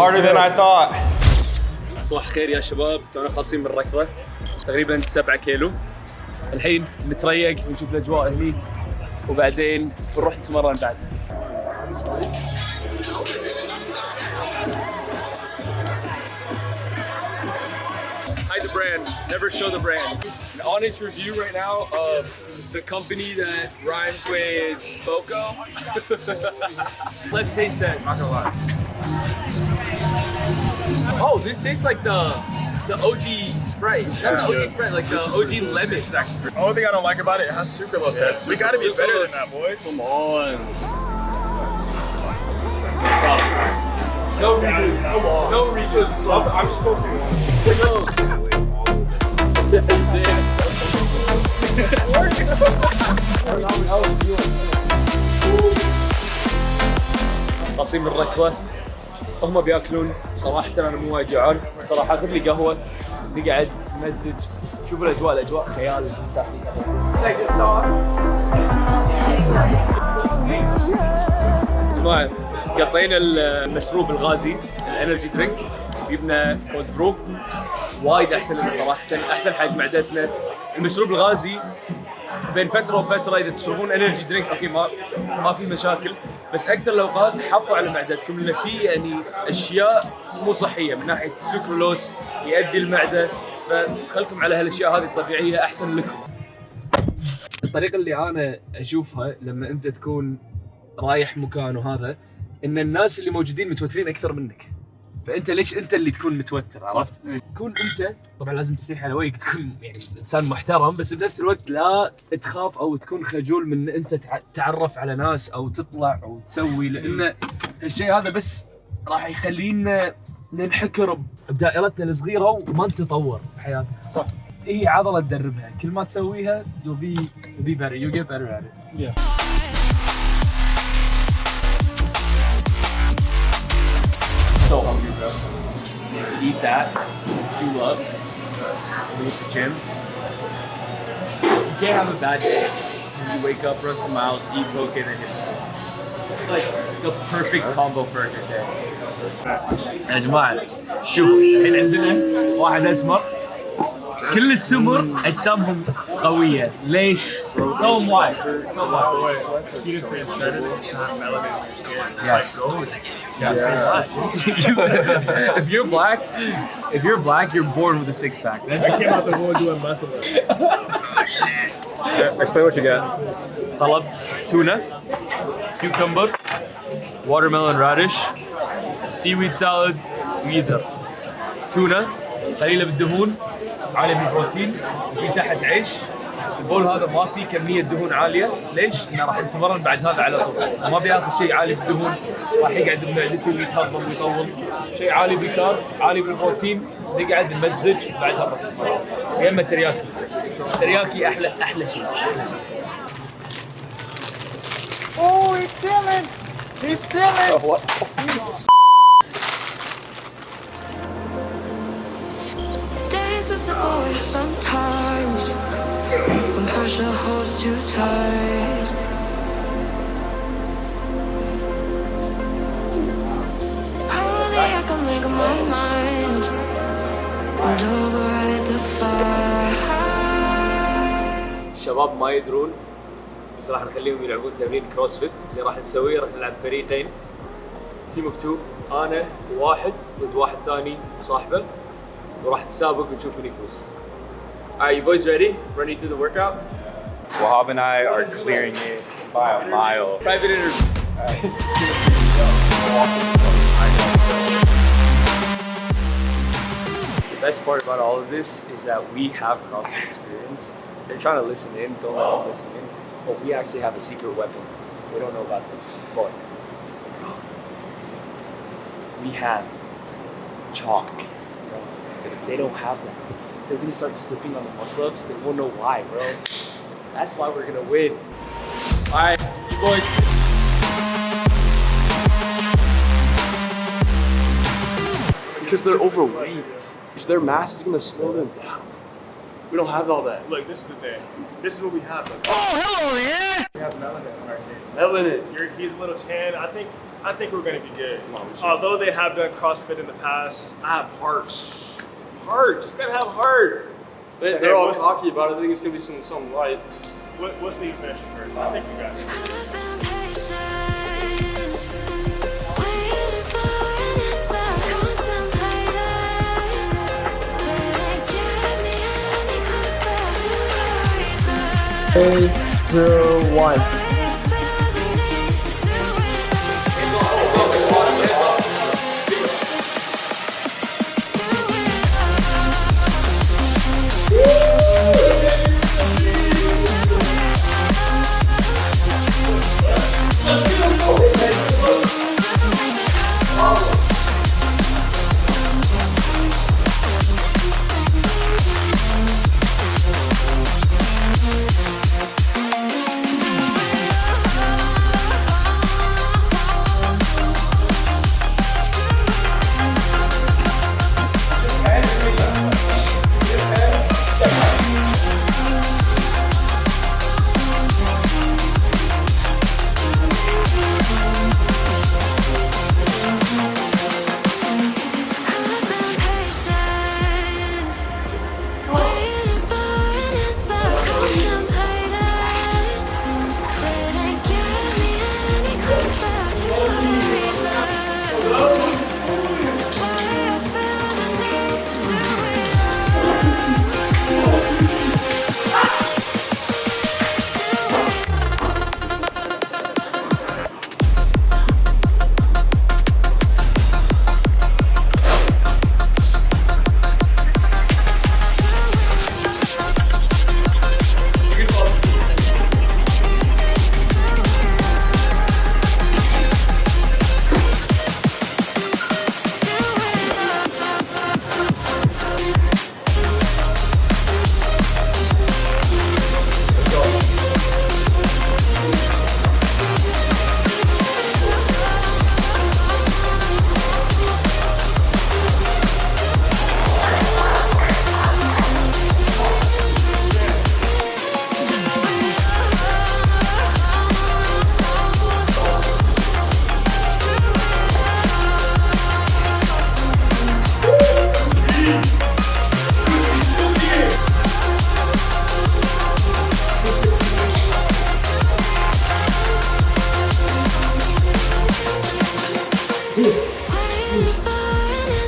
Harder than I thought. صباح الخير يا شباب، تونا خالصين من الركضة تقريبا 7 كيلو. الحين نتريق ونشوف الأجواء هني وبعدين بنروح نتمرن بعد. Hide the brand, never show the brand. An honest review right now of the company that rhymes with Boko. Let's taste that. Not gonna lie. Oh, this tastes like the OG Sprite. Not the OG Sprite, like the OG lemon. The only thing I don't like about it, it has sucralose. Yeah, we gotta be better than that, boys. Come on. No reaches. No reaches. I'm just supposed to. قصيم الركضة هم بياكلون. صراحة أنا مو وايد جوعان صراحة. أخذ لي قهوة نقعد نمزج. شوفوا الأجواء خيال. جماعة قطينا المشروب الغازي الانرجي درينك، جبنا كولد برو وايد احسن لنا صراحة، احسن حق معدتنا. المشروب الغازي بين فترة وفترة اذا تشربون انرجي درينك اوكي ما في مشاكل، بس اكثر الاوقات حافظوا على معدتكم لان في يعني اشياء مو صحية من ناحية السكرولوس يؤدي المعدة، فخلكم على هالاشياء هذه الطبيعية احسن لكم. الطريقة اللي انا اشوفها لما انت تكون رايح مكان وهذا ان الناس اللي موجودين متوترين اكثر منك، فانت ليش انت اللي تكون متوتر؟ عرفت؟ كون انت طبعا لازم تستحي على وجهك، تكون يعني انسان محترم، بس بنفس الوقت لا تخاف او تكون خجول من انت تعرف على ناس او تطلع او تسوي، لان الشيء هذا بس راح يخلينا ننحكر بدائرتنا الصغيره وما نتطور بحياتنا. صح. هي عضله تدربها، كل ما تسويها you'll be better, you get better at it. Yeah. So hungry, bro. Eat that. You love. Go to the gym. You can't have a bad day. You wake up, run some miles, eat poke, and then it's like the perfect combo for a good day. يا جماعة شوف الحين عندنا واحد اسمر، كل السمر اجسامهم قوية، ليش؟ Tell them why. You just say shredded, you should have melanin in your skin. Yes. Yes. If you're black, you're born with a six-pack. I came out the womb doing muscle ups. Explain what you got. طلبت tuna, cucumber, watermelon radish, seaweed salad, ويزر. tuna قليلة بالدهون، عالية بالبروتين، في تحت عيش. البول هذا ما فيه كمية دهون عالية، ليش؟ إنه راح نتمرن بعد هذا على طول، ما بياخذ شيء عالي بالدهون، راح يقعد بمعدتي ويتهضم ويطول. شيء عالي بالكارب، عالي بالبروتين، نقعد نمزج بعد هذا التمرين. يا إما ترياكي. ترياكي أحلى شيء. Oh, he's stealing! He's stealing! Oh, what? Days are so boring sometimes when pressure holds too tight. Only I can make up my mind and override the fight. الشباب ما يدرون بس راح نخليهم يلعبون تمرين كروسفيت اللي راح نسويه. راح نلعب فريقين، تيم اوف 2، انا وواحد ضد واحد ثاني وصاحبه، وراح نتسابق ونشوف من يفوز. Alright, you boys ready? Running through the workout? Wahab and I are clearing it by a mile. Private interview. This is gonna be The best part about all of this is that we have CrossFit experience. They're trying to listen in, don't let them listen in, but we actually have a secret weapon. We don't know about this, but we have chalk. They don't have that. They're gonna start slipping on the muscle-ups. They won't know why, bro. That's why we're gonna win. All right, you boys. Because they're overweight. Their mass is gonna slow them down. We don't have all that. Look, this is the thing. This is what we have. Look. Oh, hello there! We have melanin on our team. Melanin. He's a little tan. I think I think we're going to be good. Although they have done CrossFit in the past, I have heart. Heart. Just got to have heart. They're all cocky about it. I think it's going to be something right. We'll see who finishes first. I think we got it. I've been patient, waiting for an answer, contemplating. Didn't get me any closer to the reason. 3, 2, 1. Why I feel the need to do I've been patient, waiting for an answer, contemplating. Didn't get me any closer to the reason. Why I feel the need to do waiting for an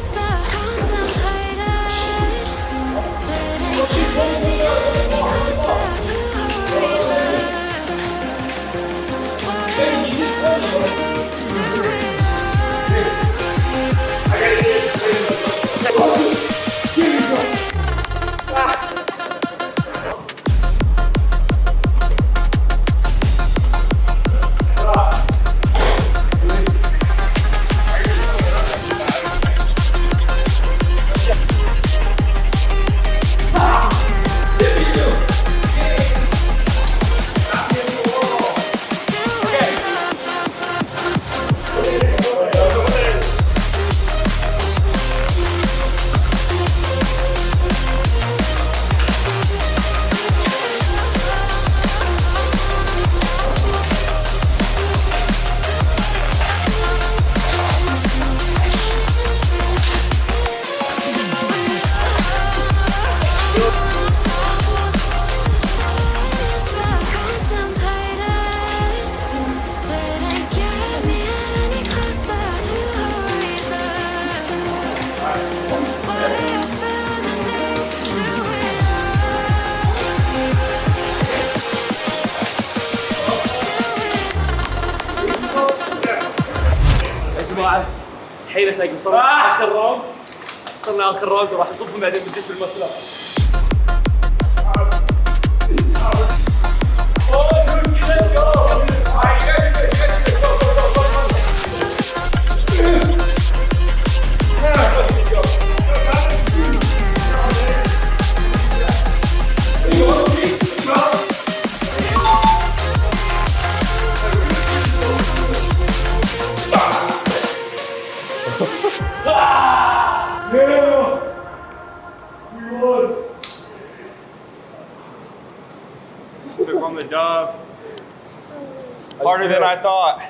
answer, contemplating. Didn't get me any closer to the reason. Why I feel the need to do جماعه حيلة صرنا اخر راوند، صرنا اخر راوند وراح نصبهم بعدين بالجسم المسلخ. Took on the dub. Harder than I thought.